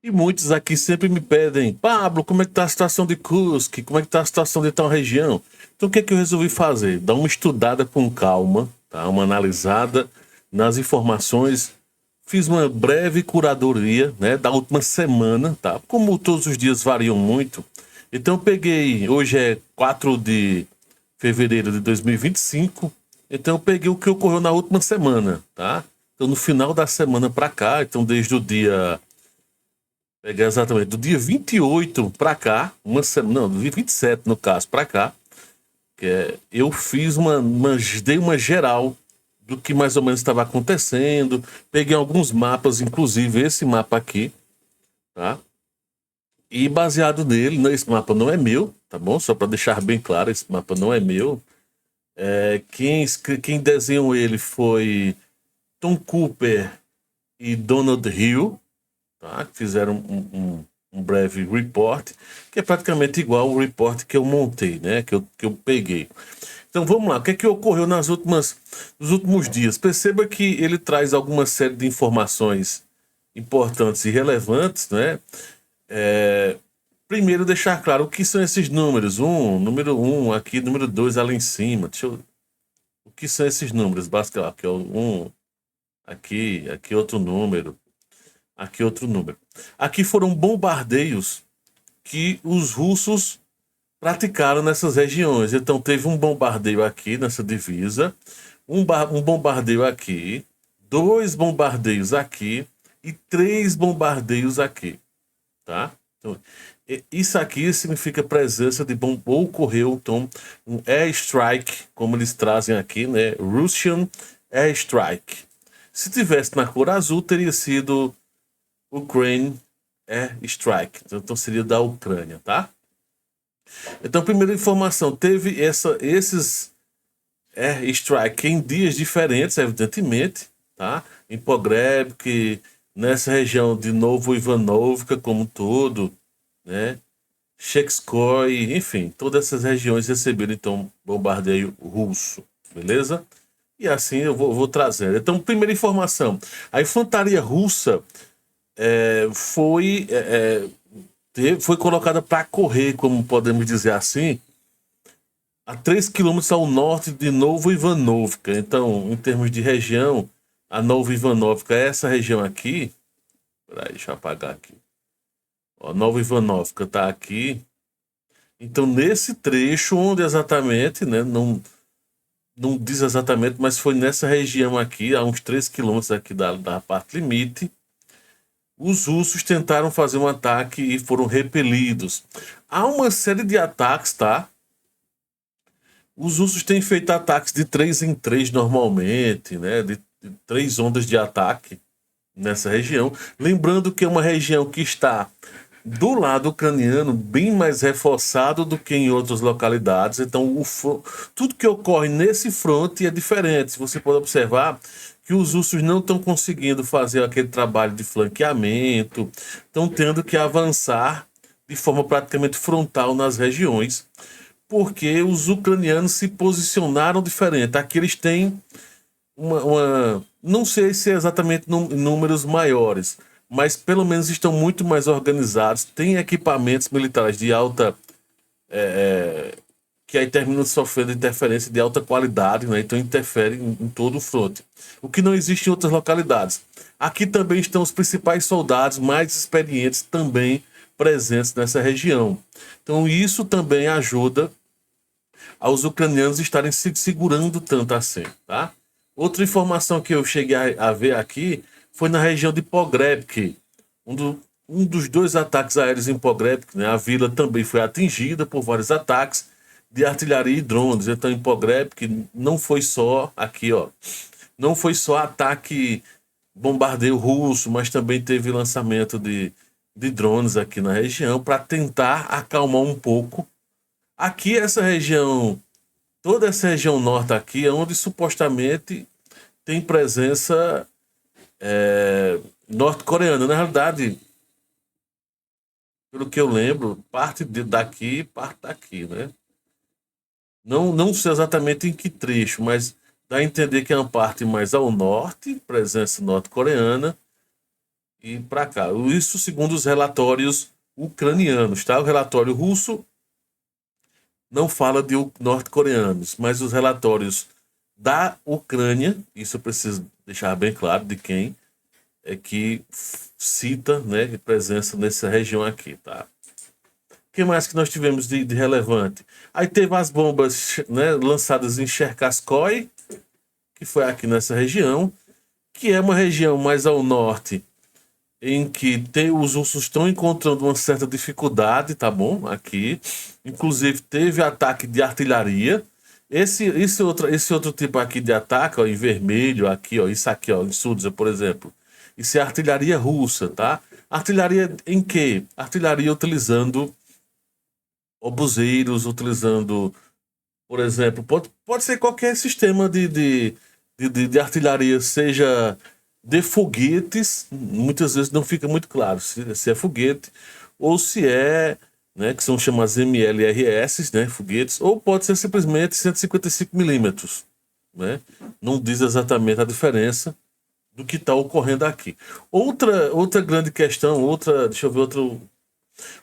E muitos aqui sempre me pedem, Pablo, como é que tá a situação de Kursk? Como é que tá a situação de tal região? Então o que é que eu resolvi fazer? Dar uma estudada com calma, tá? Uma analisada nas informações. Fiz uma breve curadoria, né, da última semana, tá? Como todos os dias variam muito, então eu peguei, hoje é 4 de fevereiro de 2025, então eu peguei o que ocorreu na última semana, tá? Então no final da semana para cá, então desde o dia pegar exatamente do dia 28 para cá, uma semana, não, do dia 27 no caso, para cá, eu fiz dei uma geral do que mais ou menos estava acontecendo, peguei alguns mapas, inclusive esse mapa aqui, tá? E baseado nele, esse mapa não é meu, tá bom? Só para deixar bem claro, esse mapa não é meu. Quem desenhou ele foi Tom Cooper e Donald Hill, tá? Que fizeram um breve report, que é praticamente igual ao report que eu montei, né? Que eu peguei. Então vamos lá, o que é que ocorreu nos últimos dias? Perceba que ele traz alguma série de informações importantes e relevantes, né? É, primeiro deixar claro o que são esses números. Número um aqui, número 2 ali em cima. O que são esses números? Basicamente, aqui é o 1, aqui outro número, aqui outro número. Aqui foram bombardeios que os russos praticaram nessas regiões. Então teve um bombardeio aqui nessa divisa, um bombardeio aqui, dois bombardeios aqui e três bombardeios aqui, tá? Então, isso aqui significa presença de ou ocorreu então um airstrike, como eles trazem aqui, né? Russian airstrike. Se tivesse na cor azul, teria sido Ukraine airstrike. Então seria da Ucrânia, tá? Então, primeira informação, teve esses airstrike em dias diferentes, evidentemente, tá? Em Pogrebsk, nessa região de Novo Ivanovka como um todo, né? Chekskoy, enfim, todas essas regiões receberam então bombardeio russo, beleza? E assim eu vou trazendo. Então, primeira informação: a infantaria russa foi colocada para correr, como podemos dizer assim, a 3 quilômetros ao norte de Novo Ivanovka. Então, em termos de região, a Novo Ivanovka é essa região aqui. Peraí, deixa eu apagar aqui. Ó, Nova Ivanovka está aqui. Então, nesse trecho, onde exatamente, né? Não diz exatamente, mas foi nessa região aqui, a uns 3 quilômetros aqui da parte limite. Os russos tentaram fazer um ataque e foram repelidos. Há uma série de ataques, tá? Os russos têm feito ataques de 3 em 3 normalmente, né? De 3 ondas de ataque nessa região. Lembrando que é uma região que está do lado ucraniano bem mais reforçado do que em outras localidades. Então, tudo que ocorre nesse fronte é diferente. Você pode observar que os russos não estão conseguindo fazer aquele trabalho de flanqueamento, estão tendo que avançar de forma praticamente frontal nas regiões, porque os ucranianos se posicionaram diferente. Aqui eles têm não sei se é exatamente números maiores, mas pelo menos estão muito mais organizados, têm equipamentos militares de alta, que aí terminam sofrendo interferência de alta qualidade, né? Então interfere em todo o fronte. O que não existe em outras localidades. Aqui também estão os principais soldados mais experientes também presentes nessa região. Então isso também ajuda aos ucranianos estarem se segurando tanto assim, tá? Outra informação que eu cheguei a ver aqui foi na região de Pogrebsk, um dos dois ataques aéreos em Pogrebsk, né? A vila também foi atingida por vários ataques de artilharia e drones. Então, em Pogrebsk não foi só aqui, ó, não foi só ataque bombardeio russo, mas também teve lançamento de drones aqui na região para tentar acalmar um pouco. Aqui essa região, toda essa região norte aqui é onde supostamente tem presença norte-coreana. Na realidade, pelo que eu lembro, daqui, parte daqui, né? Não sei exatamente em que trecho, mas dá a entender que é uma parte mais ao norte, presença norte-coreana, e para cá. Isso segundo os relatórios ucranianos, tá? O relatório russo não fala de norte-coreanos, mas os relatórios da Ucrânia, isso eu preciso deixar bem claro de quem é que cita, né, presença nessa região aqui, tá? O que mais que nós tivemos de relevante? Aí teve as bombas, né, lançadas em Cherkasskoy, que foi aqui nessa região, que é uma região mais ao norte, em que os ursos estão encontrando uma certa dificuldade, tá bom? Aqui. Inclusive, teve ataque de artilharia. Esse outro tipo aqui de ataque, ó, em vermelho, aqui, ó, isso aqui, ó, em Sudza, por exemplo. Isso é artilharia russa, tá? Artilharia em quê? Artilharia utilizando obuseiros, utilizando, por exemplo, pode ser qualquer sistema de artilharia, seja de foguetes, muitas vezes não fica muito claro se é foguete ou se é, né, que são chamados MLRS, né, foguetes, ou pode ser simplesmente 155 milímetros, né? Não diz exatamente a diferença do que está ocorrendo aqui. Outra grande questão, deixa eu ver outro.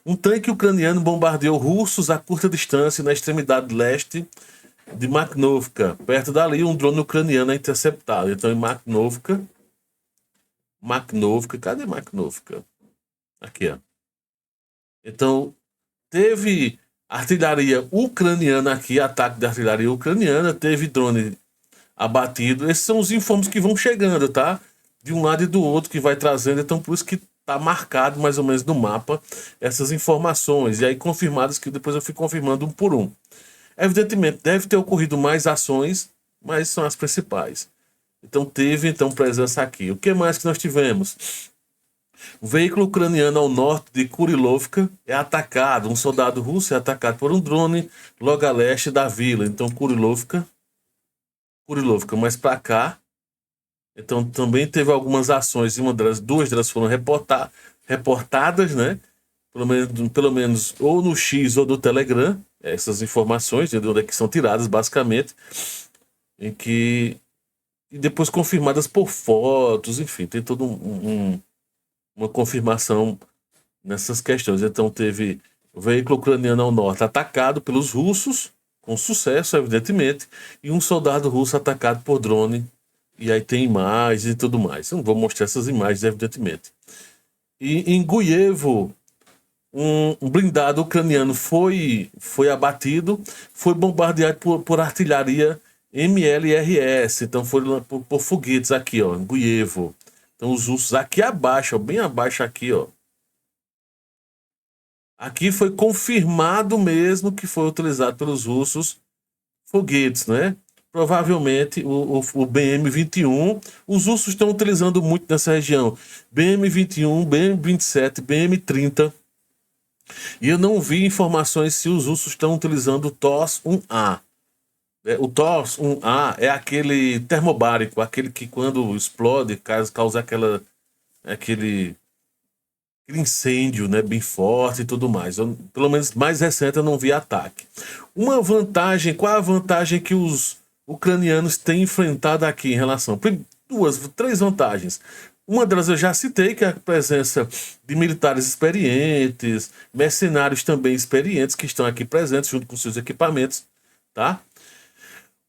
Um tanque ucraniano bombardeou russos a curta distância na extremidade leste de Makhnovka. Perto dali, um drone ucraniano é interceptado. Então, em Makhnovka, cadê Makhnovka? Aqui, ó. Então, teve artilharia ucraniana aqui, ataque de artilharia ucraniana, teve drone abatido. Esses são os informes que vão chegando, tá? De um lado e do outro que vai trazendo. Então, por isso que tá marcado mais ou menos no mapa essas informações. E aí, confirmadas que depois eu fui confirmando um por um. Evidentemente, deve ter ocorrido mais ações, mas são as principais. Então, teve presença aqui. O que mais que nós tivemos? O veículo ucraniano ao norte de Kurilovka é atacado. Um soldado russo é atacado por um drone logo a leste da vila. Então, Kurilovka, mais para cá. Então, também teve algumas ações, e duas delas foram reportadas, né? Pelo menos ou no X ou do Telegram, essas informações, de onde é que são tiradas, basicamente, em que e depois confirmadas por fotos, enfim, tem toda uma confirmação nessas questões. Então teve o veículo ucraniano ao norte atacado pelos russos, com sucesso, evidentemente, e um soldado russo atacado por drone, e aí tem imagens e tudo mais. Eu não vou mostrar essas imagens, evidentemente. E em Guievo, um blindado ucraniano foi abatido, foi bombardeado por artilharia MLRS, então foi por foguetes aqui, ó, em Guievo. Então os russos aqui abaixo, ó, bem abaixo aqui, ó. Aqui foi confirmado mesmo que foi utilizado pelos russos foguetes, né? Provavelmente o BM-21, os russos estão utilizando muito nessa região. BM-21, BM-27, BM-30. E eu não vi informações se os russos estão utilizando o TOS-1A. O TOS-1A é aquele termobárico, aquele que quando explode causa aquele incêndio, né, bem forte e tudo mais. Pelo menos mais recente eu não vi ataque. Qual é a vantagem que os ucranianos têm enfrentado aqui em relação? Três vantagens. Uma delas eu já citei, que é a presença de militares experientes, mercenários também experientes que estão aqui presentes junto com seus equipamentos, tá?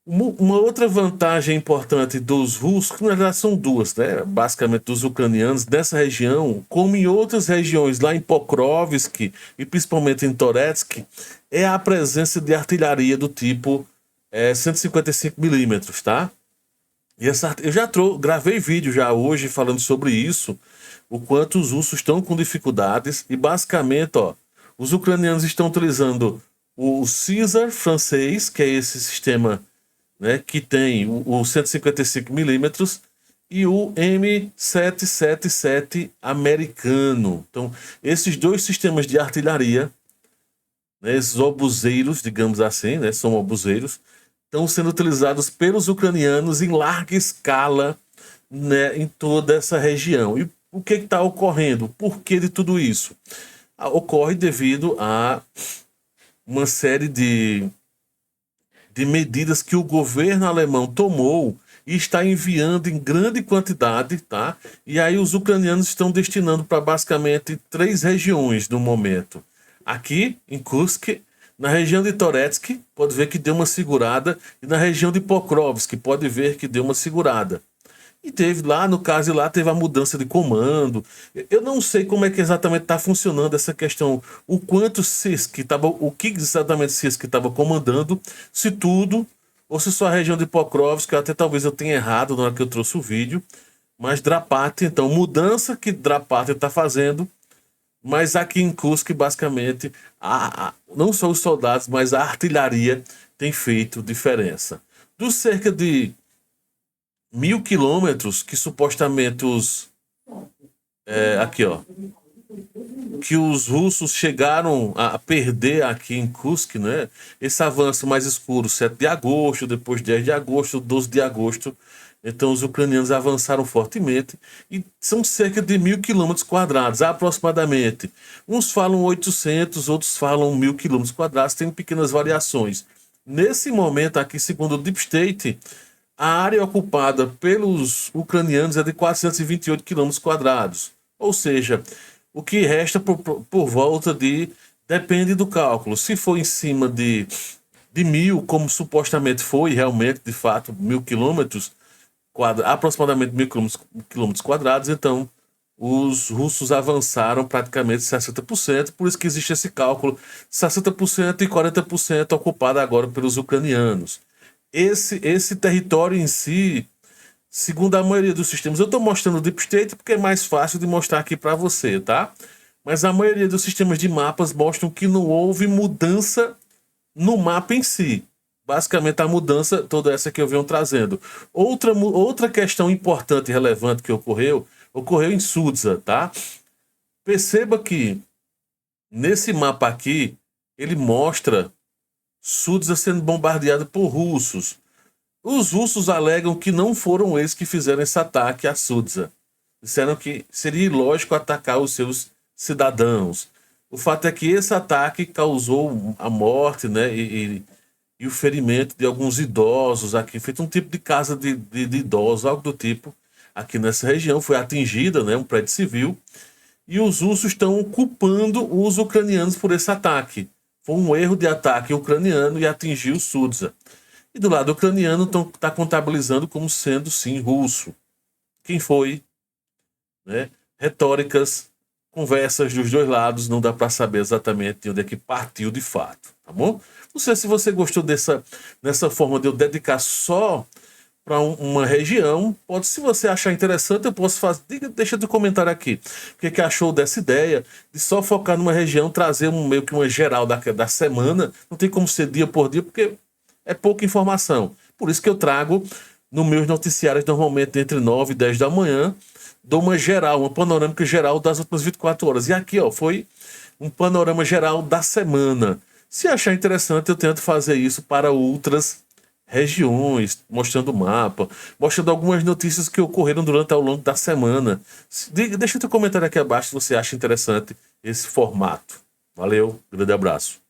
Uma outra vantagem importante dos russos, que na verdade são duas, né? Basicamente dos ucranianos, dessa região, como em outras regiões, lá em Pokrovsk e principalmente em Toretsky, é a presença de artilharia do tipo 155 milímetros, tá? E eu já gravei vídeo já hoje falando sobre isso, o quanto os russos estão com dificuldades, e basicamente, ó, os ucranianos estão utilizando o Caesar francês, que é esse sistema, né, que tem o 155 milímetros, e o M777 americano. Então, esses dois sistemas de artilharia, né, esses obuseiros, digamos assim, né, são obuseiros, estão sendo utilizados pelos ucranianos em larga escala, né, em toda essa região. E o que está ocorrendo? O porquê de tudo isso? Ocorre devido a uma série de medidas que o governo alemão tomou e está enviando em grande quantidade, tá? E aí os ucranianos estão destinando para basicamente 3 regiões no momento. Aqui, em Kursk, na região de Toretsk, pode ver que deu uma segurada, e na região de Pokrovsk, pode ver que deu uma segurada. E teve lá, no caso lá, teve a mudança de comando. Eu não sei como é que exatamente está funcionando essa questão. O quanto Sisk estava, o que exatamente Sisk estava comandando, se tudo, ou se só a região de Pokrovsk, até talvez eu tenha errado na hora que eu trouxe o vídeo. Mas Drapati, então, mudança que Drapati está fazendo, mas aqui em Kursk, basicamente, não só os soldados, mas a artilharia tem feito diferença. Dos cerca de 1.000 quilômetros que supostamente aqui, ó, que os russos chegaram a perder aqui em Kursk, né? Esse avanço mais escuro, 7 de agosto, depois 10 de agosto, 12 de agosto. Então os ucranianos avançaram fortemente e são cerca de 1.000 quilômetros quadrados, aproximadamente. Uns falam 800, outros falam 1.000 quilômetros quadrados, tem pequenas variações. Nesse momento aqui, segundo o Deep State, a área ocupada pelos ucranianos é de 428 quilômetros quadrados. Ou seja, o que resta por volta de... Depende do cálculo. Se for em cima de 1.000, como supostamente foi, realmente, de fato, 1.000 quilômetros, aproximadamente 1.000 quilômetros quadrados, então os russos avançaram praticamente 60%, por isso que existe esse cálculo, 60% e 40% ocupado agora pelos ucranianos. Esse território em si, segundo a maioria dos sistemas, eu estou mostrando o Deep State porque é mais fácil de mostrar aqui para você, tá? Mas a maioria dos sistemas de mapas mostram que não houve mudança no mapa em si. Basicamente a mudança, toda essa que eu venho trazendo. Outra questão importante e relevante que ocorreu em Sudza, tá? Perceba que nesse mapa aqui, ele mostra Sudza sendo bombardeada por russos. Os russos alegam que não foram eles que fizeram esse ataque a Sudza. Disseram que seria ilógico atacar os seus cidadãos. O fato é que esse ataque causou a morte, né, e o ferimento de alguns idosos aqui, feito um tipo de casa de idosos, algo do tipo, aqui nessa região, foi atingida, né, um prédio civil, e os russos estão culpando os ucranianos por esse ataque. Foi um erro de ataque ucraniano e atingiu Sudza. E do lado ucraniano está contabilizando como sendo, sim, russo. Quem foi? Né? Retóricas, conversas dos dois lados, não dá para saber exatamente de onde é que partiu de fato, tá bom? Não sei se você gostou dessa forma de eu dedicar só para uma região. Pode, se você achar interessante, eu posso fazer. Deixa de comentário aqui. O que achou dessa ideia de só focar numa região, trazer meio que uma geral da semana. Não tem como ser dia por dia, porque é pouca informação. Por isso que eu trago nos meus noticiários, normalmente entre 9 e 10 da manhã, dou uma geral, uma panorâmica geral das últimas 24 horas. E aqui, ó, foi um panorama geral da semana. Se achar interessante, eu tento fazer isso para outras regiões, mostrando o mapa, mostrando algumas notícias que ocorreram ao longo da semana. Deixa teu comentário aqui abaixo se você acha interessante esse formato. Valeu, grande abraço.